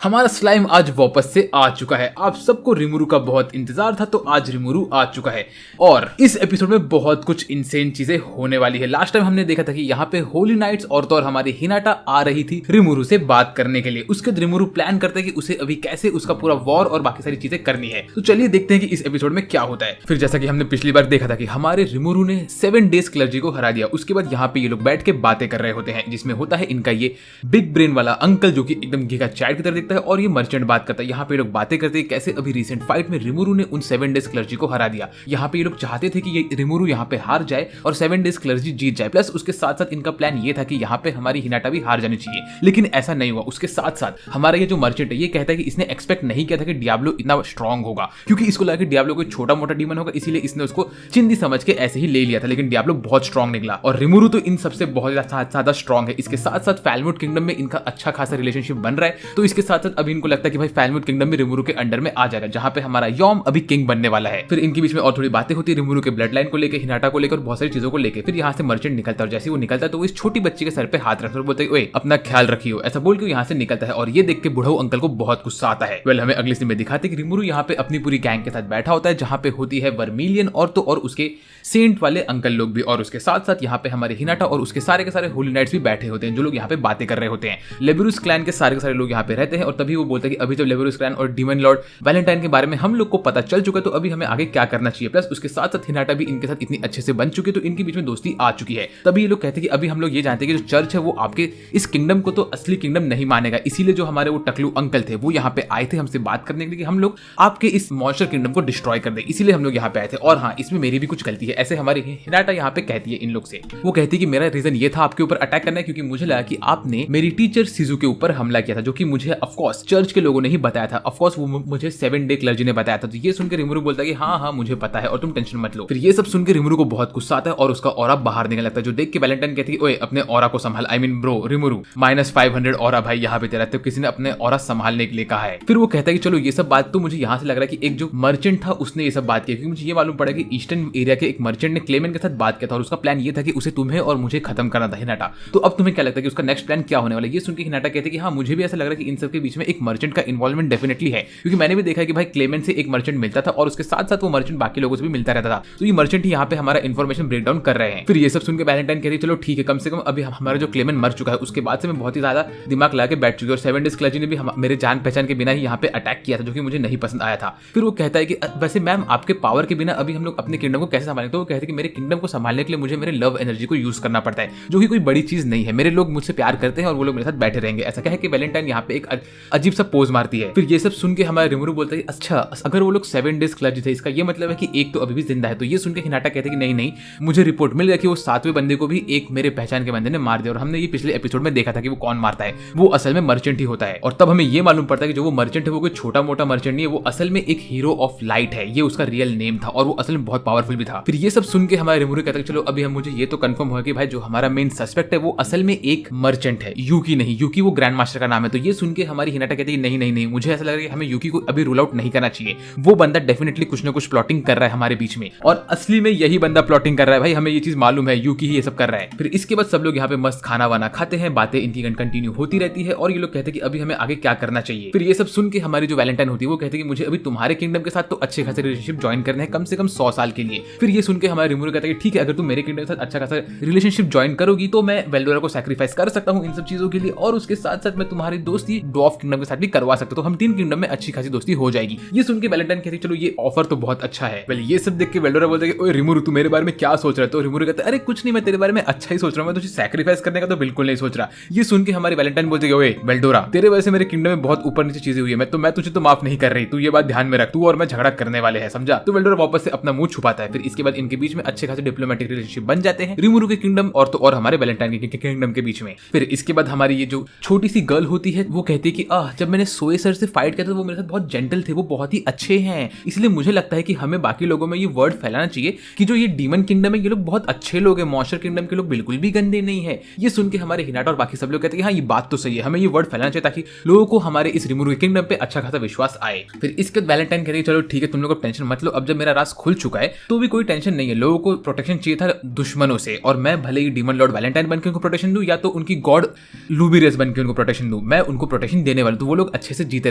हमारा स्लाइम आज वापस से आ चुका है। आप सबको रिमुरु का बहुत इंतजार था, तो आज रिमुरु आ चुका है और इस एपिसोड में बहुत कुछ इंसेन चीजें होने वाली है। लास्ट टाइम हमने देखा था कि यहाँ पे होली नाइट्स और तो और हमारी हिनाटा आ रही थी रिमुरु से बात करने के लिए। उसके बाद रिमुरु प्लान करता है कि उसे अभी कैसे उसका पूरा वॉर और बाकी सारी चीजें करनी है। तो चलिए देखते हैं कि इस एपिसोड में क्या होता है। फिर जैसा कि हमने पिछली बार देखा था कि हमारे रिमुरु ने 7 डेज क्लर्जी को हरा दिया। उसके बाद यहाँ पे ये लोग बैठ के बातें कर रहे होते हैं, जिसमें होता है इनका ये बिग ब्रेन वाला अंकल जो कि एकदम घिगा चाय की तरह दिखता है, और ये मर्चेंट बात करता है। यहाँ पे लोग बातें करते हैं कैसे अभी रिसेंट फाइट में रिमुरु ने उन 7 डेज क्लर्जी को हरा दिया। यहाँ पे ये लोग चाहते थे कि ये रिमुरु यहाँ पे हार जाए और 7 डेज क्लर्जी जीत जाए। प्लस उसके साथ साथ इनका प्लान ये था कि यहाँ पे हमारी हिनाटा भी हार जानी चाहिए, लेकिन ऐसा नहीं हुआ। उसके साथ साथ हमारा ये जो मर्चेंट है ये कहता है कि इसने एक्सपेक्ट नहीं किया था कि डियाब्लो इतना स्ट्रांग होगा, क्योंकि इसको लगा कि डियाब्लो कोई छोटा मोटा डीमन होगा, इसीलिए इसने उसको चिंदी समझ के ऐसे ही ले लिया था। लेकिन डियाब्लो बहुत स्ट्रांग निकला और रिमुरु तो इन सबसे बहुत ज्यादा स्ट्रांग है। इसके साथ साथ फैलमुड किंगडम में इनका अच्छा खासा रिलेशनशिप बन रहा है, तो इसके साथ साथ अभी इनको लगता है कि भाई फैलमुड किंगडम में रिमुरु के अंडर में आ जाएगा, जहां पे हमारा यॉम अभी किंग बनने वाला है। फिर इनके बीच में और थोड़ी बातें होती है रिमुरु के ब्लड लाइन को लेकर, हिनाटा को लेकर, बहुत सारी चीजों को लेकर। फिर यहाँ से मर्चेंट निकलता है और जैसे वो निकलता है तो वो इस छोटी बच्ची के सर पे हाथ रखता है और बोलता है ओए अपना ख्याल रखियो, ऐसा बोल के यहाँ से निकलता है। और ये देख के बुढ़ऊ अंकल को बहुत गुस्सा आता है। वेल हमें अगली सीन में दिखाते हैं कि रिमुरु यहाँ पे अपनी पूरी गैंग के साथ बैठा होता है, जहां पे होती है वर्मिलियन और तो और उसके सेंट वाले अंकल लोग भी, और उसके साथ साथ यहाँ पे हमारे हिनाटा और उसके सारे के सारे होली नाइट्स भी बैठे होते हैं, जो लोग यहाँ पे बातें कर रहे होते हैं। लेबेरुस क्लैन के सारे लोग यहाँ पे रहते हैं और तभी वो बोलते हैं कि अभी जब लेबेरुस क्लैन और डीमन लॉर्ड वैलेंटाइन के बारे में हम लोग को पता चल चुका है, तो अभी हमें आगे क्या करना चाहिए। प्लस उसके साथ साथ हिनाटा भी इनके साथ इतनी अच्छे से बन चुकी है, तो इनके बीच में दोस्ती आ चुकी है। तभी ये लोग कहते हैं कि अभी हम लोग ये जानते हैं कि जो चर्च है वो आपके इस किंगडम को तो असली किंगडम नहीं मानेगा, इसीलिए जो हमारे वो टकलू अंकल थे वो यहाँ पे आए थे हमसे बात करने के लिए कि हम लोग आपके इस मॉन्स्टर किंगडम को डिस्ट्रॉय कर दे, इसीलिए हम लोग यहाँ पे आए थे। और हाँ, इसमें मेरी भी कुछ गलती है, ऐसे हमारी हिनाटा यहाँ पे कहती है इन लोग से। वो कहती है कि मेरा रीजन ये था आपके ऊपर अटैक करना है, क्योंकि मुझे लगा कि आपने मेरी टीचर सीजू के ऊपर हमला किया था, जो कि मुझे ऑफकोर्स चर्च के लोगों ने ही बताया था। ऑफकोर्स वो मुझे 7 डे क्लर्जी ने बताया था। तो ये सुनकर रिमुरु बोलता है कि हाँ मुझे पता है और तुम टेंशन मत लो। फिर ये सब सुनकर रिमुरु को बहुत गुस्सा आता है और उसका ऑरा बाहर निकलने लगता है, जो देख के वैलेंटाइन कहती है ओए अपने ऑरा को संभाल। आई मीन ब्रो रिमुरु, -500 ऑरा भाई यहाँ पे तेरा, तो किसी ने अपने ऑरा संभालने के लिए कहा है। फिर वो कहता है कि चलो ये सब बात तो मुझे यहाँ से लग रहा है कि एक जो मर्चेंट था उसने ये सब बात की, क्योंकि मुझे ये मालूम पड़ा कि ईस्टर्न एरिया के एक मर्चेंट ने क्लेमेंट के साथ बात किया था और उसका प्लान ये था कि उसे तुम्हें और मुझे खत्म करना था हिनाटा। तो अब तुम्हें क्या लगता है कि उसका नेक्स्ट प्लान क्या होने वाला है? ये सुन के हिनाटा कहते हैं कि हाँ मुझे भी ऐसा लग रहा है कि इन सब के बीच में एक मर्चेंट का इन्वॉल्वमेंट डेफिनेटली है, क्योंकि मैंने भी देखा है कि भाई क्लेमेंट से एक मर्चेंट मिलता था और उसके साथ साथ वो मर्चेंट बाकी लोगों से भी मिलता रहता था। तो ये मर्चेंट ही यहाँ पे हमारा इन्फॉर्मेशन ब्रेक डाउन कर रहे हैं। फिर ये सब सुनकर वैलेंटाइन कहती है चलो ठीक है, कम से कम अभी हमारा जो क्लेमेंट मर चुका है उसके बाद से मैं बहुत ही ज्यादा दिमाग लगा के बैठ चुकी, और 7 डेज क्लर्जी ने भी मेरे जान पहचान के बिना ही यहाँ पे अटैक किया था, जो कि मुझे नहीं पसंद आया था। फिर वो कहता है कि वैसे मैम आपके पावर के बिना अभी हम लोग अपने किंगडम को कैसे संभालेंगे? तो वो कहते हैं कि मेरे किंगडम को संभालने के लिए मुझे मेरे लव एनर्जी को यूज करना पड़ता है, जो कि कोई बड़ी चीज नहीं है। मेरे लोग मुझसे प्यार करते हैं और वो लोग मेरे साथ बैठे रहेंगे। ऐसा कह के वैलेंटाइन यहाँ पे एक अजीब सा पोज मारती है। फिर ये सब सुन के हमारा रिमुरु बोलता है अच्छा अगर वो लोग 7 डेज क्लर्जी थे, इसका ये मतलब है कि एक तो अभी भी जिंदा है। तो ये सुन के हिनाटा कहते हैं कि नहीं मुझे रिपोर्ट मिल गया कि वो 7वें बंदे को भी एक मेरे पहचान के बंदे ने मार दिया, और हमने ये पिछले एपिसोड में देखा था कि वो कौन मारता है, वो असल में मर्चेंट ही होता है। और तब हमें ये मालूम पड़ता है कि जो वो मर्चेंट है वो कोई छोटा मोटा मर्चेंट नहीं है, वो असल में एक हीरो ऑफ लाइट है, ये उसका रियल नेम था और वो असल में बहुत पावरफुल भी था। फिर ये सब सुन के हमारे रिमुरु कहता है चलो अभी हम मुझे ये तो कंफर्म हुआ कि भाई जो हमारा मेन सस्पेक्ट है वो असल में एक मर्चेंट है, यूकी नहीं, यूकी वो ग्रैंड मास्टर का नाम है। तो ये सुन के हमारी हिनाटा कहती है नहीं मुझे ऐसा लग रहा है कि हमें यूकी को अभी रूल आउट नहीं करना चाहिए, वो बंदा डेफिनेटली कुछ ना कुछ प्लॉटिंग कर रहा है हमारे बीच में, और असली में यही बंदा प्लॉटिंग कर रहा है भाई, हमें ये चीज मालूम है, यूकी ही ये सब कर रहा है। फिर इसके बाद सब लोग यहाँ पे मस्त खाना वाना खाते हैं, बातें इनकी कंटिन्यू होती रहती है और ये लोग कहते हैं कि अभी हमें आगे क्या करना चाहिए। फिर ये सब सुन के हमारी जो वैलेंटाइन होती है वो कहते हैं कि मुझे अभी तुम्हारे किंगडम के साथ तो अच्छे खासे रिलेशनशिप ज्वाइन करने हैं, कम से कम 100 साल के लिए। फिर ये सुन के हमारे रिमुरु कहता है कि ठीक है, अगर तुम मेरे किंगडम के साथ अच्छा खासा रिलेशनशिप ज्वाइन करोगी तो मैं वेल्डोरा को सैक्रिफाइस कर सकता हूँ इन सब चीजों के लिए, और उसके साथ साथ मैं तुम्हारी दोस्ती ड्वार्फ किंगडम के साथ भी करवा सकता हूँ, तो हम 3 किंगडम में अच्छी खासी दोस्ती हो जाएगी। ये सुन के वैलेंटाइन कहती है चलो ये ऑफर तो बहुत अच्छा है। वेल ये सब देख के वेल्डोरा बोलता है कि ओए रिमुरु तू मेरे बारे में क्या सोच रहा है? तो रिमुरु कहता है अरे कुछ नहीं, मैं तेरे बारे में अच्छा ही सोच रहा हूँ, मैं तुझे सैक्रिफाइस करने का तो बिल्कुल नहीं सोच रहा। ये सुन के हमारी वैलेंटाइन बोलते हैं ओए वेल्डोरा तेरे वजह से मेरे किंगडम में बहुत ऊपर नीचे चीजें हुई है, मैं तुझे तो माफ नहीं कर रही, तू ये बात ध्यान में रख, तू और मैं झगड़ा करने वाले हैं, समझा? तो वेल्डोरा वापस से अपना मुंह छुपाता है। फिर इसके बाद इनके बीच में अच्छे खासे डिप्लोमेटिक रिलेशनशिप बन जाते हैं रिमुरु के किंगडम और तो और हमारे वैलेंटाइन के किंगडम के बीच में। फिर इसके बाद हमारी ये जो छोटी सी गर्ल होती है वो कहती है कि जब मैंने सोए सर से फाइट किया था वो मेरे साथ बहुत जेंटल थे, वो बहुत ही अच्छे हैं, इसलिए मुझे लगता है कि हमें बाकी लोगों में ये वर्ड फैलाना चाहिए कि जो ये डीमन किंगडम है ये लोग बहुत अच्छे लोग हैं, मॉन्स्टर किंगडम के लोग बिल्कुल भी गंदे नहीं है। ये सुन के हमारे हिनाटा और बाकी सब लोग कहते हैं हाँ ये बात तो सही है, हमें ये वर्ड फैलाना चाहिए ताकि लोगों को हमारे इस रिमुरु किंगडम पे अच्छा खासा विश्वास आए। फिर इसके बाद वैलेंटाइन कहते हैं चलो ठीक है तुम लोग टेंशन मत लो, अब जब मेरा राज खुल चुका है तो भी कोई टेंशन नहीं है, लोगों को प्रोटेक्शन चाहिए था दुश्मनों से, और मैं भले ही डीमन लॉर्ड वैलेंटाइन बनकर उनको प्रोटेक्शन दूं या तो उनकी गॉड लूबिरियस बनकर उनको प्रोटेक्शन दूं, मैं उनको प्रोटेक्शन देने वाले, तो वो लोग अच्छे से जीते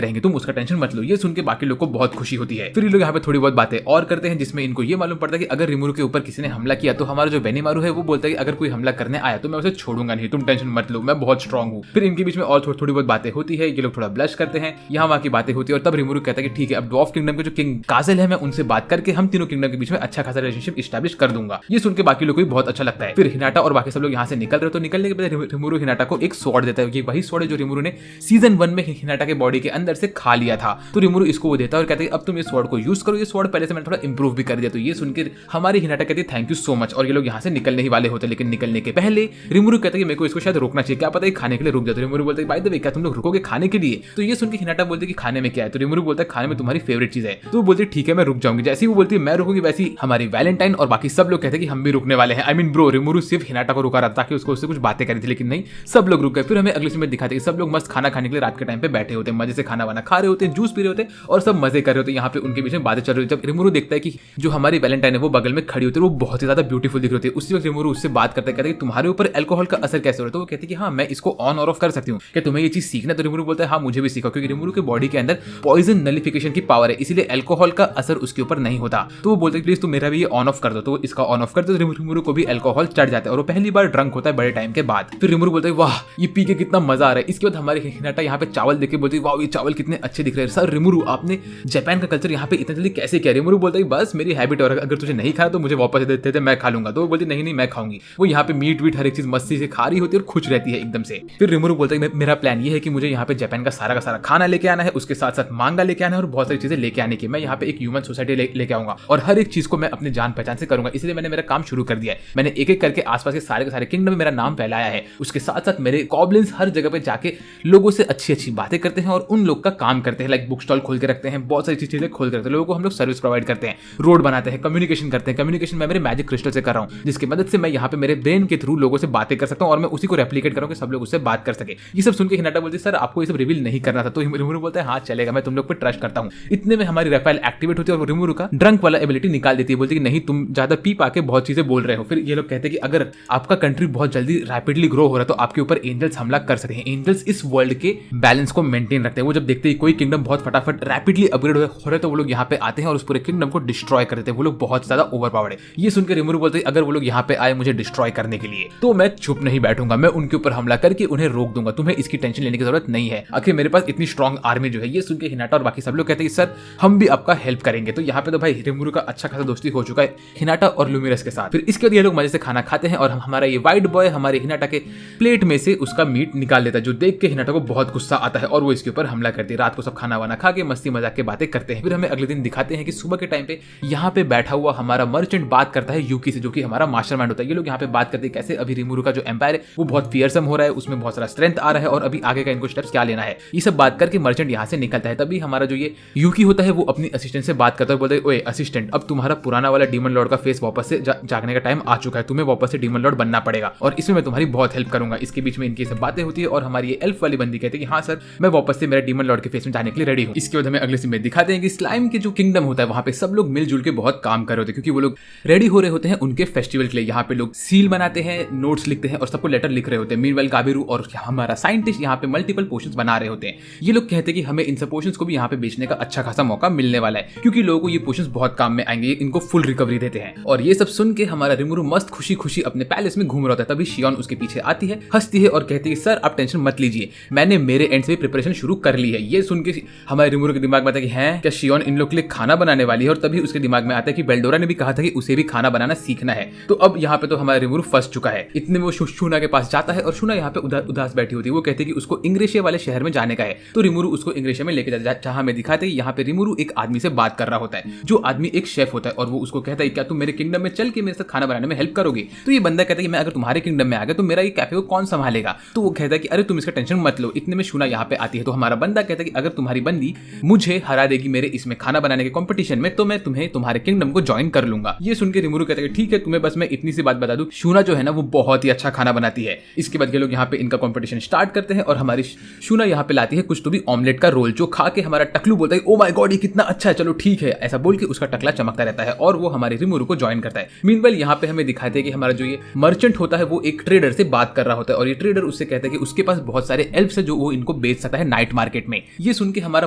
रहेंगे, तुम उसका टेंशन मत लो। ये सुन के बाकी लोग को बहुत खुशी होती है। फिर ये लोग यहाँ पे थोड़ी बहुत बातें और करते हैं, जिसमें इनको ये मालूम पड़ता है कि अगर रिमुरु के ऊपर किसी ने हमला किया तो हमारा जो बेनीमारू है वो बोलता है कि अगर कोई हमला करने आया तो मैं उसे छोड़ूंगा नहीं, तुम टेंशन मत लो, मैं बहुत स्ट्रांग हूँ। फिर इनके बीच में और थोड़ी बहुत बातें होती है, ये लोग थोड़ा ब्लश करते हैं, यहाँ वहाँ की बातें होती है, और तब रिमुरु कहता है कि ठीक है, अब ड्वार्फ किंगडम के जो किंग काजल है मैं उनसे बात करके हम तीनों किंगडम के बीच में अच्छा खासा रिलेशनशिप एस्टैब्लिश कर दूंगा। ये सुन के बाकी लोग को भी बहुत अच्छा लगता है। फिर हिनाटा और बाकी सब लोग यहाँ से निकल रहे, तो निकलने के बाद रिमुरु हिनाटा को एक स्वॉर्ड देता है। ये वही स्वॉर्ड है जो रिमुरु ने सीजन 1 में हिनाटा के बॉडी के अंदर से खा लिया था। तो रिमुरु इसको वो देता है और कहते हैं अब तुम इस स्वॉर्ड को यूज करो, ये स्वॉर्ड पहले से मैंने थोड़ा इंप्रूव भी कर दिया। तो ये सुनकर हमारी हिनाटा कहती है थैंक यू सो मच, और ये लोग यहाँ से निकलने ही वाले होते हैं। लेकिन निकलने के पहले रिमुरु कहता है कि मेरे को इसको शायद रोकना चाहिए, क्या पता है खाने के लिए रुक जाए। तो रिमुरु बोलता है बाय द वे क्या तुम लोग रुकोगे खाने के लिए? तो ये सुनकर हिनाटा बोलते कि खाने में क्या है? तो रिमुरु बोलता है खाने में तुम्हारी फेवरेट चीज है। तो वो बोलती ठीक है मैं रुक जाऊंगी। जैसे ही वो बोलती है मैं रुकूंगी, वैसी हमारी वैलेंटाइन और बाकी सब लोग कहते हैं कि हम भी रुकने वाले हैं। आई मीन ब्रो, रिमुरु सिर्फ हिनाटा को रुका रहा ताकि उसको उससे कुछ बातें करी थी, लेकिन नहीं, सब लोग रुक गए। फिर हमें अगले सीन में दिखाते हैं कि सब लोग मस्त खाना खाने के लिए रात के टाइम पे बैठे होते हैं, मजे से खाना वाना खा रहे होते हैं, जूस पी रहे होते हैं और सब मजे कर रहे होते हैं। यहाँ पे उनके बीच में बातें चल रही होती है। जब रिमुरु देखता है कि जो हमारी वैलेंटाइन है वो बगल में खड़ी होती है, वो बहुत ही ज्यादा ब्यूटीफुल दिख रही होती है। उसी वक्त रिमुरु उससे बात करते कहते हैं कि तुम्हारे ऊपर अल्कोहल का असर कैसे हो रहा है? तो वो कहती है कि हाँ मैं इसको ऑन और ऑफ कर सकती हूँ, क्या तुम्हें ये चीज सीखना? तो रिमुरु बोलता है हाँ मुझे भी सीखो, क्योंकि रिमुरु के बॉडी के अंदर पॉइजन नलिफिकेशन की पावर है, इसीलिए अल्कोहल का असर उसके ऊपर नहीं होता। तो वो बोलते हैं प्लीज तुम मेरा भी ये ऑन ऑफ कर दो। तो इसका ऑन ऑफ कर दो, तो रिमुरु को भी अल्कोहल चढ़ जाता है और वो पहली बार ड्रंक होता है बड़े टाइम के बाद। फिर रिमुरु बोलता है वाह ये पी के कितना मजा आ रहा है। इसके बाद हमारे हिनाटा यहाँ पे चावल देख के बोलती है वाह ये चावल कितने अच्छे दिख रहे हैं। सर रिमुरु आपने जापान का कल्चर यहाँ पे इतना जल्दी कैसे किया? रिमुरु बोलता है बस मेरी हैबिट, और अगर तुझे नहीं खाया तो मुझे वापस देते थे, मैं खा लूंगा। तो वो बोलती नहीं मैं खाऊंगी। वो यहाँ पे मीट वीट हर एक चीज मस्ती से खा रही होती है और खुश रहती है एकदम से। फिर रिमुरु बोलता है मेरा प्लान ये है कि मुझे यहाँ पे जापान का सारा खाना लेके आना है, उसके साथ साथ मांगा लेके आना है और बहुत सारी चीजें लेके आने की। मैं यहाँ पे एक ह्यूमन सोसाइटी लेके आऊंगा और हर एक चीज को मैं अपने जान पहचान से करूंगा, इसलिए मैंने मेरा काम शुरू कर दिया है। मैंने एक एक करके आसपास के सारे किंगडम में मेरा नाम फैलाया है। उसके साथ साथ मेरे गॉब्लिन्स हर जगह पे जाके लोगों से अच्छी अच्छी बातें करते हैं और उन लोग का काम करते हैं, लाइक बुक स्टॉल खोल के रखते हैं, बहुत सारी चीजें खोल के रखते हैं, लोगों को हम लोग सर्विस प्रोवाइड करते हैं, रोड बनाते हैं, कम्युनिकेशन करते हैं। कम्युनिकेशन मैं मेरे मैजिक क्रिस्टल से कर रहा हूँ, जिसकी मदद से मैं यहाँ पे मेरे ब्रेन के थ्रू लोगों से बातें कर सकता हूँ और मैं उसी को रेप्लिकेट करूँ कि सब लोग उससे बात कर सके। ये सब सुन के हिनाटा बोलती है सर आपको ये सब रिवील नहीं करना था। तो रिमुरु बोलता है हाँ चलेगा, मैं तुम लोग पे ट्रस्ट करता हूँ। इतने में हमारी रेफाइल एक्टिवेट होती है और रिमुरु का ड्रंक वाला एबिलिटी निकाल देती है, बोलती है नहीं तुम ज्यादा पी पाके बहुत चीजें बोल रहे हो। फिर ये लोग कहते हैं कि अगर आपका कंट्री बहुत जल्दी रैपिडली ग्रो हो रहा है तो आपके ऊपर एंजल्स हमला कर सकते हैं। एंजल्स इस वर्ल्ड के बैलेंस को मेंटेन रखते हैं। वो जब देखते हैं कोई किंगडम बहुत फटाफट रैपिडली अपग्रेड हो रहा है तो वो लोग यहाँ पे आते हैं और उस पूरे किंगडम को डिस्ट्रॉय कर देते हैं। वो लोग बहुत ज्यादा ओवरपावर्ड है। ये सुनकर रिमुरु बोलते हैं अगर वो लोग यहाँ पे आए मुझे डिस्ट्रॉय करने के लिए तो मैं चुप नहीं बैठूंगा, मैं उनके ऊपर हमला करके उन्हें रोक दूंगा, तुम्हें इसकी टेंशन लेने की जरूरत नहीं है, आखिर मेरे पास इतनी स्ट्रॉन्ग आर्मी जो है। ये सुनकर हिनाटा और बाकी सब लोग कहते हैं कि सर हम भी आपका हेल्प करेंगे। तो यहाँ पे तो भाई रिमुरु का अच्छा खासा दोस्ती हो चुका है हिनाटा और लुमिरस के साथ। फिर इसके बाद ये लोग मजे से खाना खाते हैं और हमारा ये वाइट बॉय हमारे हिनाटा के प्लेट में से उसका मीट निकाल लेता है, जो देख के हिनाटा को बहुत गुस्सा आता है और वो इसके ऊपर हमला करती है। रात को सब खाना वाना खा के मस्ती मजाक के बातें करते हैं। फिर हमें अगले दिन दिखाते हैं कि सुबह के टाइम पे यहाँ पे बैठा हुआ हमारा मर्चेंट बात करता है यूकी से, जो कि हमारा मास्टरमाइंड होता है। ये लोग यहाँ पे बात करते हैं कैसे अभी रिमुरु का जो एम्पायर है वो बहुत फियरसम हो रहा है, उसमें बहुत सारा स्ट्रेंथ आ रहा है और अभी आगे का इनको स्टेप्स क्या लेना है, ये सब बात करके मर्चेंट यहाँ से निकलता है। तभी हमारा जो ये यूकी होता है वो अपनी असिस्टेंट से बात करता है, बोलता है ओए असिस्टेंट अब तुम्हारा पुराना वाला डीमन लॉर्ड का फेस वापस से जागने का टाइम आ चुका है, तुम्हें वापस से डीमन लॉर्ड बनना पड़ेगा और इसमें मैं तुम्हारी बहुत हेल्प करूंगा। इसके बीच में इनकी सब बातें होती है और हमारी ये एल्फ वाली बंदी कहती है कि हाँ सर मैं वापस से मेरे डीमन लॉर्ड के फेस में जाने के लिए रेडी हूँ। इसके बाद हमें अगले सीन में दिखाते हैं कि स्लाइम के जो किंगडम होता है वहां पे सब लोग मिलजुल के बहुत काम कर रहे होते हैं, क्योंकि वो लोग रेडी हो रहे होते हैं उनके फेस्टिवल के लिए। यहाँ पे लोग सील बनाते हैं, नोट्स लिखते हैं और सबको लेटर लिख रहे होते हैं। मीनवाइल काबिरू और हमारा साइंटिस्ट यहाँ पे मल्टीपल पोशंस बना रहे होते हैं। ये लोग कहते हैं कि हमें इन सब पोशंस को भी यहाँ पे बेचने का अच्छा खासा मौका मिलने वाला है, क्योंकि लोगों को ये पोशंस बहुत काम में आएंगे, इनको फुल रिकवरी देते हैं। और ये सब सुन के हमारा रिमुरु मस्त खुशी खुशी अपने पैलेस में घूम रहा होता है। तभी शियोन उसके पीछे आती है, हंसती है और कहती है सर आप टेंशन मत लीजिए, मैंने मेरे एंड से प्रिपरेशन शुरू कर ली है। ये सुन के हमारे रिमुरु के दिमाग में आता है कि हैं क्या शियोन इन लोग के लिए खाना बनाने वाली है, और तभी उसके दिमाग में आता है कि बेल्डोरा ने भी कहा था कि उसे भी खाना बनाना सीखना है। तो अब यहाँ पे तो हमारा रिमुरु फंस चुका है। इतने में वो शूना के पास जाता है और शूना यहाँ पे उदास बैठी होती है। वो कहती है कि उसको इंग्रेशिया वाले शहर में जाने का है। तो रिमुरु उसको इंग्रेशिया में लेके जाता है, जहाँ में दिखाते हैं यहाँ पे रिमुरु एक आदमी से बात कर रहा होता है, जो आदमी एक शेफ होता है और वो उसको कहता है क्या तुम मेरे किंगडम में चल के मेरे साथ खाना बनाने में हेल्प करोगे? तो ये बंदा कहता है कि मैं अगर तुम्हारे किंगडम में आ गया तो मेरा ये कैफे को कौन संभालेगा? तो वो कहता है कि अरे तुम इसका टेंशन मत लो। इतने में शूना यहाँ पे आती है। तो हमारा बंदा कहता है कि अगर तुम्हारी बंदी मुझे हरा देगी मेरे इसमें खाना बनाने के कंपटीशन में तो मैं तुम्हें तुम्हारे किंगडम को ज्वाइन कर लूंगा। ये सुन के रिमुरु कहता है ठीक है, तुम्हें बस मैं इतनी सी बात बता दूं, शूना जो है ना वो बहुत ही अच्छा खाना बनाती है। इसके बाद ये लोग यहाँ पे इनका कंपटीशन स्टार्ट करते हैं और हमारी शूना यहाँ पे लाती है कुछ तो भी ऑमलेट का रोल, जो खा के हमारा टकलू बोलता है ओ माय गॉड ये कितना अच्छा है, चलो ठीक है, ऐसा बोल के उसका टकला चमकता रहता है और वो हमारे रिमुरु को ज्वाइन करता है। मीनवाइल यहाँ पे हमें दिखाते हैं कि हमारा जो ये मर्चेंट होता है वो एक ट्रेडर से बात कर रहा होता है और ये ट्रेडर उससे कहता है कि उसके पास बहुत सारे एल्फ्स है जो वो इनको उनको बेच सकता है नाइट मार्केट में। ये सुन के हमारा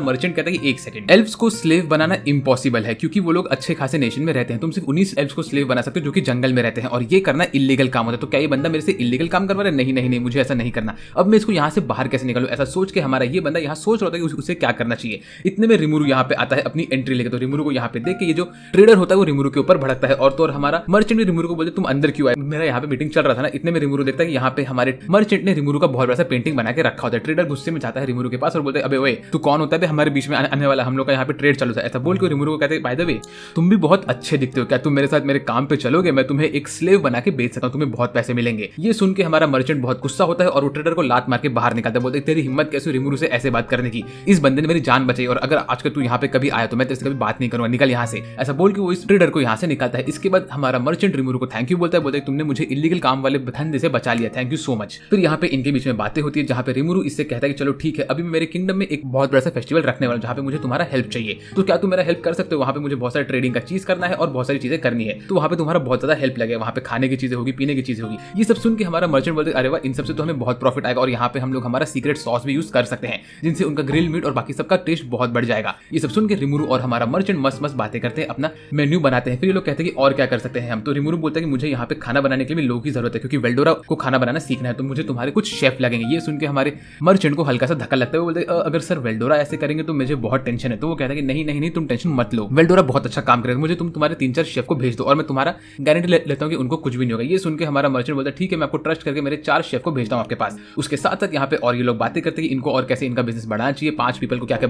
मर्चेंट कहता है कि एक सेकंड, एल्व्स को स्लेव बनाना इम्पॉसिबल है क्योंकि वो लोग अच्छे खासे नेशन में रहते हैं। तुम सिर्फ 19 एल्व्स को स्लेव बना सकते हो जो कि जंगल में रहते हैं, और ये करना इलीगल काम होता है। तो क्या ये बंदा मेरे से इलीगल काम करवा रहा है? नहीं नहीं नहीं, मुझे ऐसा नहीं करना। अब मैं इसको यहाँ से बाहर कैसे निकालूं? ऐसा सोच के हमारा ये बंदा यहाँ सोच रहा होता है कि उसे क्या करना चाहिए। इतने में रिमुरु यहाँ पे आता है अपनी एंट्री लेकर। तो रिमुरु को यहाँ पे देख के ये जो ट्रेडर होता है वो रिमुरु के ऊपर भड़कता है, और तो और हमारा मर्चेंट भी रिमुरु को बोलते तुम अंदर क्यों आए, मेरा यहाँ पे मीटिंग चल रहा था ना। इतने में रिमुरु देखता है कि यहाँ पे हमारे मर्चेंट ने रिमुरु का बहुत बड़ा सा पेंटिंग बना के रखा होता है। ट्रेडर गुस्से में जाता है रिमुरु के पास और बोलते हैं अबे ओए तू कौन होता है हमारे बीच में आने वाला, हम लोग का यहाँ पे ट्रेड चालू था। ऐसा बोल के रिमुरु को कहते हैं बाय द वे तुम भी बहुत अच्छे दिखते हो, क्या तुम मेरे साथ मेरे काम पे चलोगे? मैं तुम्हें एक स्लेव बना के बेच सकता हूँ, तुम्हें बहुत पैसे मिलेंगे। ये सुन के हमारा मर्चेंट बहुत गुस्सा होता है और वो ट्रेडर को लात मार के बाहर निकालता है। बोलते तेरी हिम्मत कैसे रिमुरु से ऐसे बात करने की, इस बंदे ने मेरी जान बचाई और अगर आजकल तू यहाँ पे कभी आया तो मैं तेरे से कभी बात नहीं करूंगा, निकल यहाँ से। ऐसा बोल के वो इस ट्रेडर को यहाँ से निकालता है। इसके बाद हमारा मर्चेंट रिमुरु को थैंक यू बोलता है, बोलता है तुमने मुझे इलीगल काम वाले धंधे से बचा लिया, थैंक यू सो मच। फिर यहाँ पे इनके बीच में बातें होती है जहाँ पे रिमुरु इससे कहता है कि चलो ठीक है, अभी मेरे किंगडम में एक बहुत बड़ा सा फेस्टिवल रखने वाला जहाँ पे मुझे तुम्हारा हेल्प चाहिए, तो क्या तुम मेरा हेल्प कर सकते हो? वहाँ पे मुझे बहुत सारी ट्रेडिंग का चीज करना है और बहुत सारी चीजें करनी है, तो वहाँ पे तुम्हारा बहुत ज्यादा हेल्प लगेगा। वहाँ पे खाने की चीजें होगी, पीने की चीजें होगी। ये सब सुन के हमारा मर्चेंट बोलते अरे वाह, इन सबसे तो हमें बहुत प्रॉफिट आएगा और यहाँ पे हम लोग हमारा सीक्रेट सॉस भी यूज कर सकते हैं जिनसे उनका ग्रिल मीट और बाकी सबका टेस्ट बहुत बढ़ जाएगा। ये सब सुन के रिमुरु और हमारा मर्चेंट मस्त मस्त बातें करते हैं, अपना मेन्यू बनाते हैं। फिर ये लोग कहते हैं कि और क्या कर सकते हैं हम। तो रिमुरु बोलता है कि मुझे यहाँ पे खाना बनाने के लिए लोगों की जरूरत है क्योंकि वेल्डोरा को खाना बनाना सीखना है, तो मुझे तुम्हारे कुछ शेफ लगेंगे। ये सुन के हमारे मर्चेंट को हल्का सा धक्का लगता है। वो बोलते अगर सर वेल्डोरा ऐसे करेंगे तो मुझे बहुत टेंशन है। तो वो कहता है कि नहीं नहीं नहीं, तुम टेंशन मत लो, वेल्डोरा बहुत अच्छा काम करेगा, मुझे तुम तुम्हारे 3-4 शेफ को भेज दो और मैं तुम्हारा गारंटी लेता हूँ कि उनको कुछ भी नहीं होगा। ये सुन के हमारा मर्चेंट बोलता है ठीक है, मैं आपको ट्रस्ट करके मेरे 4 शेफ को भेजता हूँ आपके पास। उसके साथ साथ यहाँ पे और ये लोग बातें करते हैं कि इनको और कैसे इनका बिजनेस बढ़ाना चाहिए, 5 पीपल को क्या क्या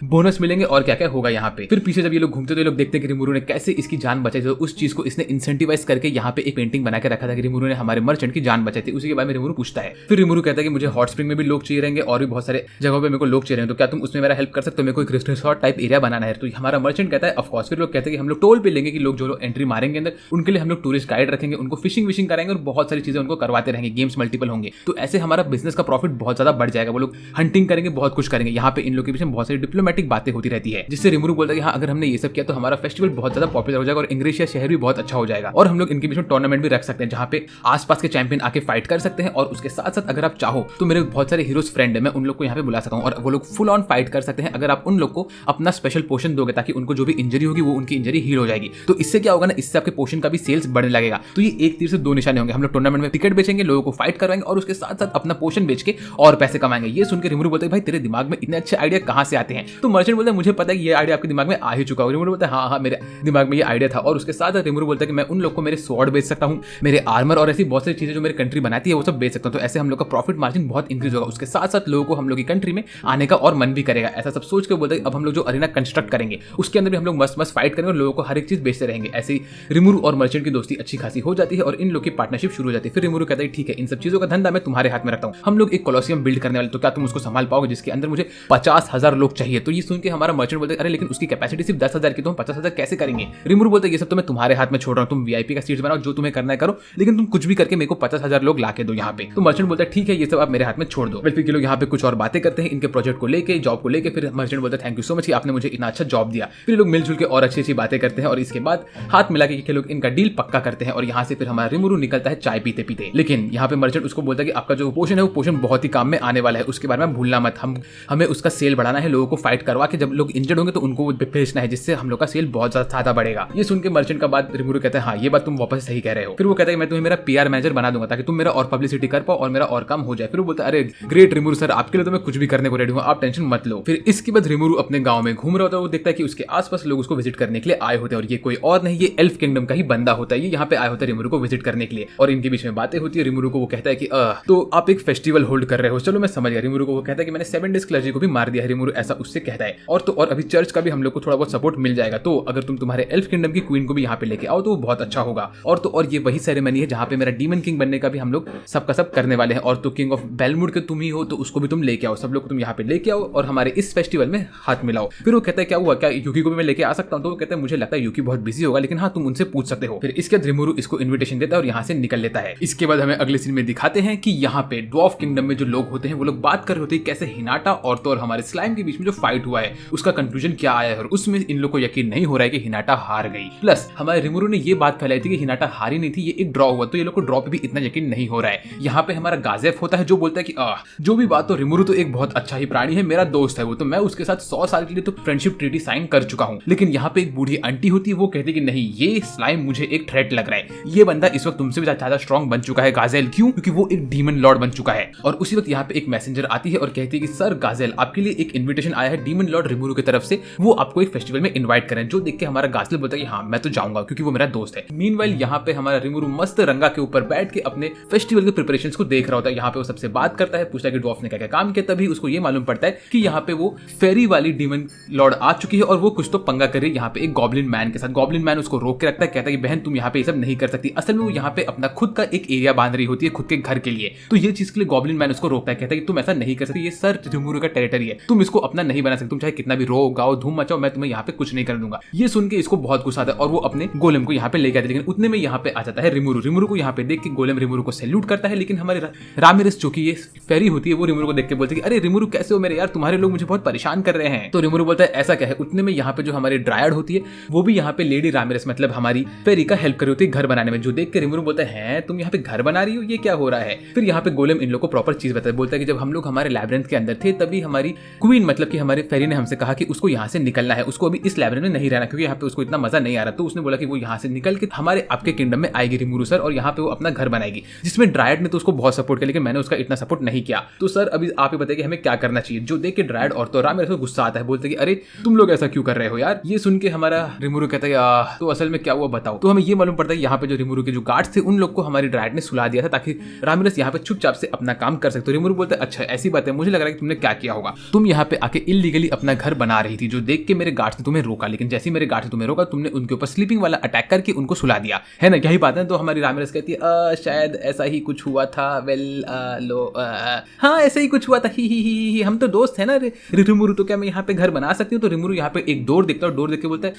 बोनस मिलेंगे और क्या क्या होगा यहाँ पे। फिर पीछे जब ये लोग घूमते तो ये लोग देखते हैं कि रिमुरु ने कैसे इसकी जान बचाई, तो उस चीज को इसने इंसेंटिवाइज करके यहाँ पे एक पेंटिंग बना के रखा था कि रिमुरु ने हमारे मर्चेंट की जान बचाई थी। उसी के बाद में रिमुरु पूछता है, फिर रिमुरु कहता है कि मुझे हॉट स्प्रिंग में भी लोग चाहिए रहेंगे और भी बहुत सारे जगहों पे मेरे को लोग चाहिए रहेंगे, तो क्या तुम उसमें मेरा हेल्प कर सकते हो? मेरे को एक रिसोर्ट टाइप एरिया बनाना है। तो हमारा मर्चेंट कहता है ऑफ कोर्स। फिर लोग कहते हैं कि हम लोग टोल पे लेंगे कि लोग जो लोग एंट्री मारेंगे अंदर उनके लिए हम लोग टूरिस्ट गाइड रखेंगे, उनको फिशिंग विशिंग कराएंगे और बहुत सारी चीजें उनको करवाते रहेंगे, गेम्स मल्टीपल होंगे, तो ऐसे हमारा बिजनेस का प्रॉफिट बहुत ज्यादा बढ़ जाएगा। वो लोग हंटिंग करेंगे, बहुत कुछ करेंगे। यहाँ पे इन लोगों के बीच में बहुत सारी डिप्लोमेटिक बातें होती रहती है जिससे रिमुरु बोलता है कि हाँ अगर हमने ये सब किया तो हमारा फेस्टिवल बहुत ज्यादा पॉपुलर हो जाएगा और इंग्रेशिया शहर भी बहुत अच्छा हो जाएगा और हम लोग इनके बीच में टूर्नामेंट भी रख सकते हैं जहाँ पे आसपास के चैंपियन आके फाइट कर सकते हैं। और उसके साथ साथ अगर आप चाहो तो मेरे बहुत सारे हीरोज फ्रेंड है, मैं उन लोग को यहाँ पे बुला सकता हूँ और वो लोग फुल ऑन फाइट कर सकते हैं अगर आप उन लोग को अपना स्पेशल पोशन दोगे ताकि उनको जो भी इंजरी होगी वो उनकी इंजरी हील हो जाएगी। तो इससे क्या होगा ना, इससे आपके पोशन का भी सेल्स बढ़ने लगेगा। तो ये एक तीर से 2 निशाने होंगे। हम लोग टूर्नामेंट में टिकट बेचेंगे, लोगों को फाइट करवाएंगे और उसके साथ साथ अपना पोशन बेच के और पैसे कमाएंगे। ये सुनकर रिमुरु बोलते हैं भाई तेरे दिमाग में इतने अच्छे आइडिया कहाँ से आते हैं? तो मर्चेंट बोलता है मुझे पता है ये आइडिया आपके दिमाग में आ ही चुका होगा। रिमुरु बोलता है हाँ मेरे दिमाग में ये आइडिया था। और उसके साथ रिमुरु बोलता है कि मैं उन लोग को मेरे स्वॉर्ड बेच सकता हूँ, मेरे आर्मर और ऐसी बहुत सारी चीजें जो मेरी कंट्री बनाती है वो सब बेच सकता हूँ। तो ऐसे हम लोग का प्रॉफिट मार्जिन बहुत इंक्रीज होगा। उसके साथ साथ लोगों को हम लोग की कंट्री में आने का और मन भी करेगा। ऐसा सब सोच के बोलते हैं अब हम लोग जो अरीना कंस्ट्रक्ट करेंगे उसके अंदर भी हम लोग मस्त मस्त फाइट करेंगे और लोगों को हर एक चीज बेचते रहेंगे। ऐसे ही रिमुरु और मर्चेंट की दोस्ती अच्छी खासी हो जाती है और इन लोग की पार्टनरशिप शुरू हो जाती है। फिर रिमुरु कहता है ठीक है, इन सब चीजों का धंधा मैं तुम्हारे हाथ में रखता हूँ, हम लोग एक कोलोसियम बिल्ड करने वाले, तो क्या तुम उसको संभाल पाओगे जिसके अंदर मुझे 50,000 लोग चाहिए? तो ये सुन के हमारा मर्चेंट बोलते हैं अरे लेकिन उसकी कैपेसिटी सिर्फ 10,000 की, तो हम 50,000 कैसे करेंगे? रिमुरु बोलते हैं ये सब तो मैं तुम्हारे हाथ में छोड़ रहा हूँ, तुम वीआईपी का सीट बनाओ, जो तुम्हें करना है करो, लेकिन तुम कुछ भी करके मेरे को 50,000 लोग ला के दो यहाँ पे। तो मर्चेंट बोलता है ठीक है, ये सब आप मेरे हाथ में छोड़ दो। फिर के लोग यहाँ पे कुछ और बातें करते हैं इनके प्रोजेक्ट को लेके, जॉब को लेके। फिर मर्चेंट बोलता है थैंक यू सो मच कि आपने मुझे इतना अच्छा जॉब दिया। फिर लोग मिलजुल के और अच्छी अच्छी बातें करते हैं और इसके बाद हाथ मिला के लोग इनका डील पक्का करते हैं। और यहाँ से फिर हमारा रिमुरु निकलता है चाय पीते पीते। लेकिन यहाँ पे मर्चेंट उसको बोलता है कि आपका जो पोशन है वो पोशन बहुत ही काम में आने वाला है, उसके बारे में भूलना मत, हमें उसका सेल बढ़ाना है, लोगों को फाइट करवा के जब लोग इंजर्ड होंगे तो उनको बेचना है जिससे हम लोग का सेल बहुत ज्यादा बढ़ेगा। ये सुन के मर्चेंट का बात रिमुरु कहता है हाँ ये बात तुम वापस सही कह रहे हो। फिर वो कहता है मैं तुम्हें मेरा पीआर मैनेजर बना दूंगा ताकि तुम मेरा और पब्लिसिटी कर पाओ और मेरा और काम हो जाए। फिर वो बोलता है अरे ग्रेट रिमुरु सर, आपके लिए तो मैं कुछ भी करने को रेडी हूँ, आप टेंशन मत लो। फिर इसके बाद रिमुरु अपने गांव में घूम रहा होता है, वो देखता है कि उसके आसपास लोग उसको विजिट करने के लिए आए होते हैं और ये कोई और नहीं, ये एल्फ किंगडम का ही बंदा होता है। ये यहाँ पे आया होता है रिमुरु को विजिट करने के लिए और इनके बीच में बातें होती है। रिमुरु को वो कहता है कि तो आप एक फेस्टिवल होल्ड कर रहे हो, चलो मैं समझ गया। रिमुरु को वो कहता है कि मैंने 7 डेज क्लर्जी को भी मार दिया है। रिमुरु ऐसा उससे कहता है और तो और अभी चर्च का भी हम लोग को थोड़ा बहुत सपोर्ट मिल जाएगा, तो अगर तुम तुम्हारे एल्फ किंगडम की क्वीन को भी यहाँ पे लेके आओ तो बहुत अच्छा होगा। और तो और ये वही सेरेमनी है जहाँ पे मेरा डीमन किंग बनने का भी हम लोग सबका सब करने वाले हैं। और तो किंग ऑफ बेलमुड के तुम ही हो तो उसको भी तुम लेके आओ, सब लोग तुम यहाँ पे लेके आओ और हमारे इस फेस्टिवल में हाथ मिलाओ। फिर वो कहता है क्या हुआ, क्या यूकी को भी मैं लेके आ सकता हूँ? तो वो कहता है मुझे लगता है यूकी बहुत बिजी होगा, लेकिन हाँ तुम उनसे पूछ सकते हो। फिर इसके बाद रिमुरु इसको इन्विटेशन देता है और यहाँ से निकल लेता है। इसके बाद हमें अगले सीन में दिखाते हैं कि यहाँ पे ड्वार्फ किंगडम में जो लोग होते हैं वो लोग बात कर रहे होते हैं कैसे हिनाटा और तो और हमारे स्लाइम के बीच में जो फाइट हुआ है उसका कंक्लूजन क्या आया है और उसमें इन लोग को यकीन नहीं हो रहा है कि हिनाटा हार गई। प्लस हमारे रिमुरु ने ये बात फैलाई थी कि हिनाटा हारी नहीं थी, ये एक ड्रॉ हुआ, तो ये लोग को ड्रॉ पे भी इतना यकीन नहीं हो रहा है। यहाँ पे हमारा गाजेफ होता है जो बोलता है कि जो भी बात तो रिमुरु तो एक बहुत अच्छा ही प्राणी है, मेरा दोस्त है वो, तो मैं उसके साथ 100 साल के लिए तो फ्रेंडशिप ट्रीटी साइन कर चुका हूँ। लेकिन यहाँ पे एक बूढ़ी आंटी होती है, वो कहती है कि नहीं, ये स्लाइम मुझे एक थ्रेट लग रहा है, ये बंदा इस वक्त तुमसे भी ज्यादा स्ट्रॉन्ग बन चुका है गाजेल। क्यों? क्योंकि वो एक डीमन लॉर्ड बन चुका है। और उसी वक्त यहाँ पे एक मैसेंजर आती है और कहती है कि सर गाजेल, आपके लिए एक इन्विटेशन आया है डीमन लॉर्ड रिमुरु की तरफ से, वो आपको एक फेस्टिवल में इन्वाइट करें। जो देख के हमारा गाजेल बोलता है कि हाँ मैं तो जाऊंगा क्योंकि वो मेरा दोस्त है। मीनवाइल यहाँ पे हमारा रिमुरु मस्त रंगा के ऊपर बैठ के अपने फेस्टिवल के प्रिपरेशंस को देख रहा होता है। यहाँ पे वो सबसे बात करता है, पूछता है कि ड्वार्फ ने क्या क्या काम किया। तभी उसको ये मालूम पड़ता है कि यहाँ पे वो फेरी वाली डीमन लॉर्ड आ चुकी है और वो कुछ तो पंगा कर रही है यहाँ पे एक गॉब्लिन मैन के साथ। गॉब्लिन मैन उसको रोक के रखता है, कहता है कि बहन तुम यहाँ पे ये सब नहीं कर सकती। असल में वो यहाँ पे अपना खुद का एक एरिया बांध रही होती है खुद के घर के लिए। तो ये चीज के लिए गॉब्लिन मैन उसको रोकता है, कहता है कि तुम ऐसा नहीं कर सकती, ये सर रिमुरु का टेरिटरी है, तुम इसको अपना नहीं बना सकते, तुम चाहे कितना भी रो गाओ धूम मचाओ, मैं तुम्हें यहाँ पे कुछ नहीं कर दूंगा। ये सुन के इसको बहुत गुस्सा आता है और वो अपने गोलेम को यहाँ पे लेके आते हैं। लेकिन उतने में यहाँ पे आ जाता है रिमुरु। रिमुरु को यहाँ पे देख के गोलेम रिमुरु को सैल्यूट करता है। लेकिन हमारे रामिरेस जो कि ये फेरी होती है, वो रिमुरु को देख के बोलती है कि अरे रिमुरु कैसे हो मेरे यार, तुम्हारे लोग मुझे बहुत परेशान कर रहे हैं। तो रिमुरु बोलता है ऐसा क्या है। उतने में यहाँ पे जो हमारी ड्रायड होती है वो भी यहाँ पे लेडी रामिरेस मतलब हमारी फेरी का हेल्प कर रही होती है घर बनाने में। जो देख के रिमुरु बोलता है तुम यहाँ पे घर बना रही हो, ये क्या हो रहा है। फिर यहाँ पे गोलेम इन लोग को प्रॉपर चीज बताता है, बोलता है कि जब हम लोग हमारे लैब्रिंथ के अंदर थे तभी हमारी क्वीन मतलब कि हमारे फेरी ने हमसे कहा कि उसको यहाँ से निकलना है, उसको अभी इस लैब्रिंथ में नहीं रहना क्योंकि यहाँ पे उसको इतना मजा नहीं आ रहा। तो उसने बोला कि वो यहाँ से निकल के हमारे आपके किंगडम में आएगी रिमुरु सर, और यहाँ पे वो अपना घर बनाएगी। जिसमें ड्रायड ने तो उसको बहुत सपोर्ट किया लेकिन मैंने उसका इतना सपोर्ट नहीं किया। तो सर अभी आप ही बताइए हमें क्या करना चाहिए। जो देख के ड्रायड और तो मेरे को गुस्सा आता है, बोलते कि अरे तुम लोग ऐसा क्यों कर रहे हो यार। ये सुन के हमारा रिमुरु कहता है तो असल में क्या हुआ बताओ। तो हमें ये मालूम पड़ता है यहाँ पे जो रिमुरु के जो गार्ड्स थे उन लोग को हमारी ड्रायड ने सुला दिया था ताकि रामिरेस यहाँ पे चुपचाप से अपना काम कर सकते हो। रिमुरु बोलता है अच्छा ऐसी बात है, मुझे लग रहा है कि तुमने क्या किया होगा, तुम यहाँ पे आके इलीगली अपना घर बना रही थी। जो देख के मेरे गार्ड्स ने तुम्हें रोका, लेकिन जैसे मेरे गार्ड्स ने तुम्हें रोका तुमने उनके ऊपर स्लीपिंग वाला अटैक करके उनको सुला दिया, है ना, यही बात है। तो हमारी रामिरेस कहती है शायद ऐसा ही कुछ हुआ था। वेल हाँ ऐसा ही कुछ हुआ था, ही हम तो दोस्त है ना रिमुरु, तो क्या मैं यहाँ पे घर बना सकती हूँ। तो रिमुरु यहाँ पे एक डोर देखता है और डोर देख के बोलता है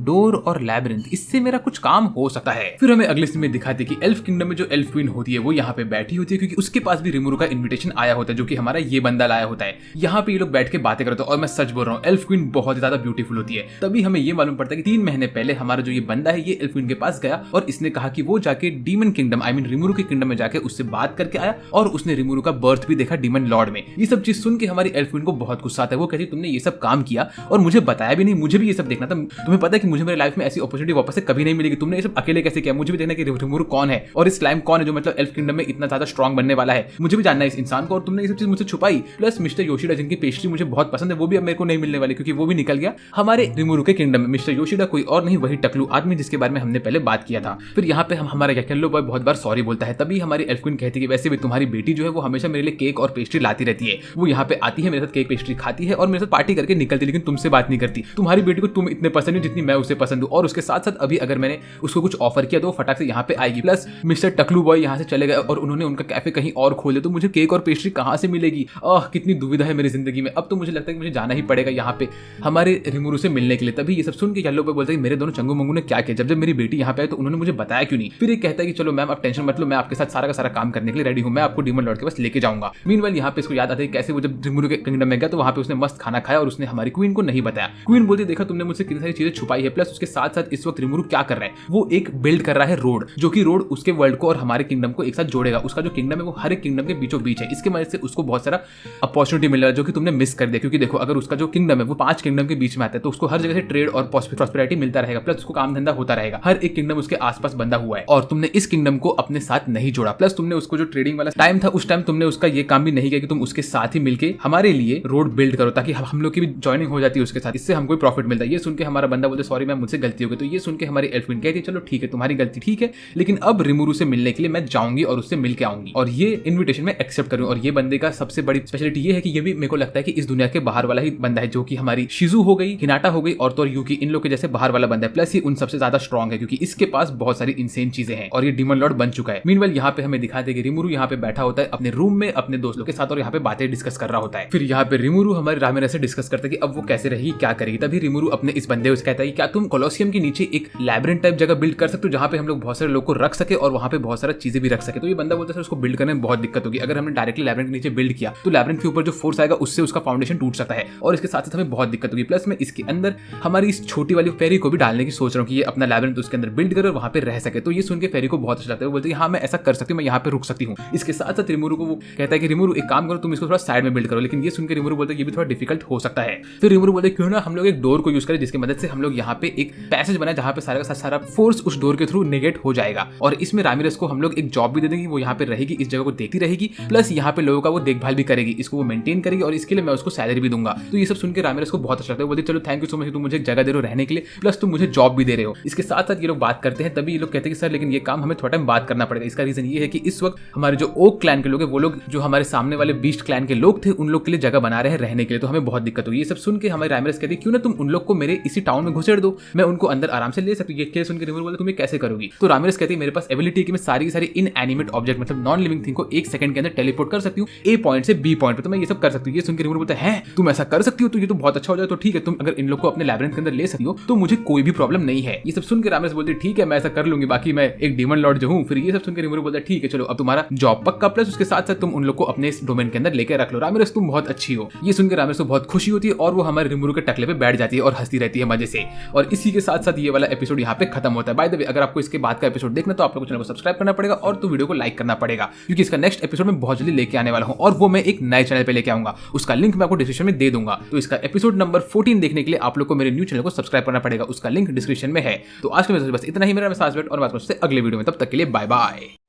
डोर और लैबिरिंथ, इससे मेरा कुछ काम हो सकता है। फिर हमें अगले सीन में दिखाते कि एल्फ किंगडम में जो एल्फ क्वीन होती है वो यहाँ पे बैठी होती है क्योंकि उसके पास भी रिमुरु का इन्विटेशन आया होता है जो कि हमारा ये बंदा लाया होता है। यहाँ पे ये लोग बैठ के बातें करते हैं और मैं सच बोल रहा हूँ एल्फ क्वीन बहुत ज्यादा ब्यूटीफुल होती है। तभी हमें ये मालूम पड़ता है कि 3 महीने पहले हमारा जो ये बंदा है ये एल्फ क्वीन के पास गया और इसने कहा कि वो जाके डीमन किंगडम आई मीन रिमुरु के किंगडम में जाके उससे बात करके आया और उसने रिमुरु का बर्थ भी देखा डीमन लॉर्ड में। ये सब चीज सुन के हमारी एल्फ क्वीन को बहुत गुस्सा आता है। वो कहती है तुमने ये सब काम किया और मुझे बताया भी नहीं, मुझे भी ये सब देखना था। तुम्हें पता है कि मुझे मेरे लाइफ में ऐसी अपॉर्चुनिटी वापस से कभी नहीं मिलेगी, तुमने ये सब अकेले कैसे किया। मुझे भी देखना कि रिमुरु कौन है और इस स्लाइम कौन है जो मतलब एल्फ किंगडम में इतना ज्यादा स्ट्रॉन्ग बनने वाला है, मुझे भी जानना है इस इंसान को। और तुमने ये सब चीज मुझसे छुपाई। प्लस मिस्टर योशिडा जिनकी पेस्ट्री मुझे बहुत पसंद है वो भी अब मेरे को नहीं मिलने वाली क्योंकि वो भी निकल गया हमारे रिमुरु के किंगडम में। मिस्टर योशिडा कोई और नहीं वही टकलू आदमी जिसके बारे में हमने पहले बात किया था। फिर यहाँ पे हम हमारा यकेलो बॉय बहुत बार सॉरी बोलता है। तभी हमारी एल्फ क्वीन कहती है कि वैसे भी तुम्हारी बेटी जो है वो हमेशा मेरे लिए केक और पेस्ट्री लाती रहती है। वो यहाँ पे आती है मेरे साथ केक पेस्ट्री खाती है और मेरे साथ पार्टी करके निकलती है लेकिन तुमसे बात नहीं करती। तुम्हारी बेटी को तुम इतने पसंद हो जितनी मैं उसे पसंद हूँ। और उसके साथ साथ अभी अगर मैंने उसको कुछ ऑफर किया तो फटाक से यहाँ पे आएगी। प्लस मिस्टर टकलू बॉय यहाँ से चले गए और उन्होंने उनका कैफे कहीं और खोले तो मुझे केक और पेस्ट्री कहाँ से मिलेगी। कितनी दुविधा है मेरी जिंदगी में। अब तो मुझे लगता है कि मुझे जाना ही पड़ेगा यहाँ पे हमारे रिमुरु से मिलने के लिए। तभी ये सब सुन के येलो बॉय बोलता है कि मेरे दोनों चंगू मंगू ने क्या किया, जब मेरी बेटी यहाँ पे है तो उन्होंने मुझे बताया क्यों नहीं। फिर ये कहता है कि चलो मैम आप टेंशन मत लो, मैं आपके साथ सारा का सारा काम करने के लिए रेडी हूँ, मैं आपको डीमन लॉर्ड के पास लेके जाऊंगा। मीनवाइल यहाँ पे इसको याद आता है कैसे वो जब रिमुरु के किंगडम में गया तो वहाँ पे उसने मस्त खाना खाया और उसने हमारी क्वीन को नहीं बताया। क्वीन बोलती देखा तुमने मुझसे कितनी सारी चीजें छुपाई है। प्लस उसके साथ साथ इस वक्त रिमुरु क्या कर रहा है, वो एक बिल्ड कर रहा है रोड, जो कि रोड उसके वर्ल्ड को और हमारे किंगडम को एक साथ जोड़ेगा। उसका जो किंगडम है वो हर एक किंगडम के बीचों बीच है। इसके मदद से उसको बहुत सारा अपॉर्चुनिटी मिल रहा है जो कि तुमने मिस कर दिया। क्योंकि देखो अगर उसका जो किंगडम है वो 5 किंगडम के बीच में आता है तो उसको हर जगह से ट्रेड और प्रॉस्पेरिटी मिलता रहेगा। प्लस उसको काम धंधा होता रहेगा, हर एक किंगडम उसके आसपास बंधा हुआ है और तुमने इस किंगडम को अपने साथ नहीं जोड़ा। प्लस तुमने उसको जो ट्रेडिंग वाला टाइम था उस टाइम तुमने उसका ये काम भी नहीं किया कि तुम उसके साथ ही मिलके हमारे लिए रोड बिल्ड करो ताकि हम लोग की भी ज्वाइनिंग हो जाती है उसके साथ, इससे हमको प्रॉफिट मिलता है। ये सुन के हमारा बंदा बोलते सॉरी मैम मुझसे गलती हो गई। तो ये सुन के हमारी एल्फ क्वीन कहती है चलो ठीक है तुम्हारी गलती ठीक है, लेकिन अब रिमुरु से मिलने के लिए मैं जाऊंगी और उससे मिलके आऊंगी और ये इन्विटेशन मैं एक्सेप्ट करूंगी। और ये बंदे का सबसे बड़ी स्पेशलिटी ये है कि ये भी मेरे को लगता है कि इस दुनिया के बाहर वाला ही बंदा है, जो कि हमारी शिजू हो गई, हिनाटा हो गई और तो यूकी इन लोग के जैसे बाहर वाला बंदा है। प्लस ये उन सबसे ज्यादा स्ट्रॉन्ग है क्योंकि इसके पास बहुत सारी इनसेन चीजें हैं और ये डीमन लॉर्ड बन चुका है। मीनवाइल यहाँ पे हमें दिखाते हैं कि रिमुरु यहाँ पे बैठा होता है अपने रूम में अपने दोस्तों के साथ और यहाँ पे बातें डिस्कस कर रहा होता है। फिर यहाँ पे रिमुरु हमारे रामिरेस से डिस्कस करते हैं कि अब वो कैसे रहेगी क्या करेगी। तभी रिमुरु अपने इस बंदे से कहता है कि क्या तुम कोलोसियम के नीचे एक लैब्रिंथ टाइप जगह बिल्ड कर सकते हो जहाँ पे हम लोग बहुत सारे लोग को रख सके और वहाँ पे बहुत सारा चीजें भी रख सके। तो ये बंदा बोलता है उसको बिल्ड करने में बहुत दिक्कत होगी। अगर हमने डायरेक्टली लैब्रिंथ के नीचे बिल्ड किया तो लैब्रिंथ के ऊपर जो फोर्स आएगा उससे उसका फाउंडेशन टूट सकता है और इसके साथ साथ हमें बहुत दिक्कत होगी। प्लस मैं इसके अंदर हमारी इस छोटी वाली फेरी को भी डालने की सोच रहा हूँ कि ये अपना लैब्रिंथ उसके अंदर बिल्ड करे और वहाँ पे रह सके। तो ये सुन के फेरी को बहुत अच्छा लगता है, वो बोलते हैं हाँ मैं ऐसा कर सकती हूँ, मैं यहाँ पे रुक सकती हूँ। इसके साथ साथ रिमुरु को वो कहता है है कि रिमूरू एक काम करो, तुम इसको थोड़ा साइड में बिल्ड करो, लेकिन ये सुनकर रिमूरू बोलता है ये भी थोड़ा डिफिकल्ट हो सकता है। फिर रिमूरू बोलते क्यों ना हम लोग एक डोर को यूज करें जिसकी मदद से हम लोग यहाँ पे एक पैसेज बनाए जहाँ पे सारा का सारा फोर्स उस डोर के थ्रू नेगेट हो जाएगा, और इसमें रामिरेस को हम लोग एक जॉब भी दे देंगे, वो यहाँ पे रहेगी, इस जगह को देखती रहेगी, प्लस यहाँ पे लोगों का वो देखभाल भी करेगी, इसको वो मेंटेन करेगी, और इसके लिए मैं उसको सैलरी भी दूंगा। तो ये सब सुनकर रामिरेस को बहुत अच्छा लगता है, बोलते चलो थैंक यू सो मच, तुम मुझे एक जगह दे रहे हो रहने के लिए, प्लस तुम मुझे जॉब भी दे रहे हो। इसके साथ साथ ये लोग बात करते हैं, तभी ये लोग कहते हैं कि सर लेकिन ये काम हमें थोड़ा टाइम बात करना पड़ेगा। इसका रीजन ये है कि इस वक्त हमारे जो ओक क्लैन के लोग हैं वो लोग जो हमारे सामने वाले बीस्ट क्लैन के लोग थे उन लोग के लिए जगह बना रहे हैं रहने के लिए, तो हमें बहुत दिक्कत होगी। ये सब सुन के हमारे रामिरेस कहती है क्यों ना तुम उन लोग को मेरे इसी टाउन में घुसेड़ दो, मैं उनको अंदर आराम से ले सकती हूँ। ये केस सुन के रिमूरू बोलते तुम ये कैसे करोगी? तो रामिरेस कहती है मेरे पास एबिलिटी है कि मैं सारी इन एनिमेट ऑब्जेक्ट मतलब नॉन लिविंग थिंग को 1 सेकंड के अंदर टेलीपोर्ट कर सकती हूँ ए पॉइंट से बी पॉइंट पे, तो मैं ये सब कर सकती हूँ। ये सुन के रिमूरू बोलता है तुम ऐसा कर सकती हो, तो ये तो बहुत अच्छा हो जाए, तो ठीक है तुम अगर इन लोग को अपने लैबिरिंथ के अंदर ले सकती हो तो मुझे कोई भी प्रॉब्लम नहीं है। ये सब सुन के रामिरेस बोलते ठीक है मैं ऐसा कर लूंगी, बाकी मैं एक डीमन लॉर्ड जो हूँ। फिर ये सब सुन के रिमूरू बोलता है ठीक है चलो अब तुम्हारा जॉब पक्का, प्लस उसके साथ साथ तुम उन लोग को अपने इस डोमेन के अंदर लेकर रख लो, रामिरेस तुम बहुत अच्छी हो। ये सुनकर रामिरेस को बहुत खुशी होती है और वो हमारे रिमूरू के टकले पे बैठ जाती है और हंसती रहती है मजे से। और इसी के साथ साथ ये वाला एपिसोड यहाँ पे खत्म होता है। बाय द वे अगर आपको इसके बाद का एपिसोड देखना तो आप लोगों को चैनल को सब्सक्राइब करना पड़ेगा और तो वीडियो को लाइक करना पड़ेगा, क्योंकि इसका नेक्स्ट एपिसोड में बहुत जल्दी लेके आने वाला हूँ और वो मैं एक नए चैनल पे लेके आऊंगा, उसका लिंक मैं आपको डिस्क्रिप्शन में दे दूंगा। तो इसका एपिसोड नंबर 14 देखने के लिए आप लोग को मेरे न्यू चैनल को सब्सक्राइब करना पड़ेगा, उसका लिंक डिस्क्रिप्शन में है। तो आज के बस इतना ही, मेरा साथ और बात करते हैं अगले वीडियो में, तब तक के लिए बाय बाय।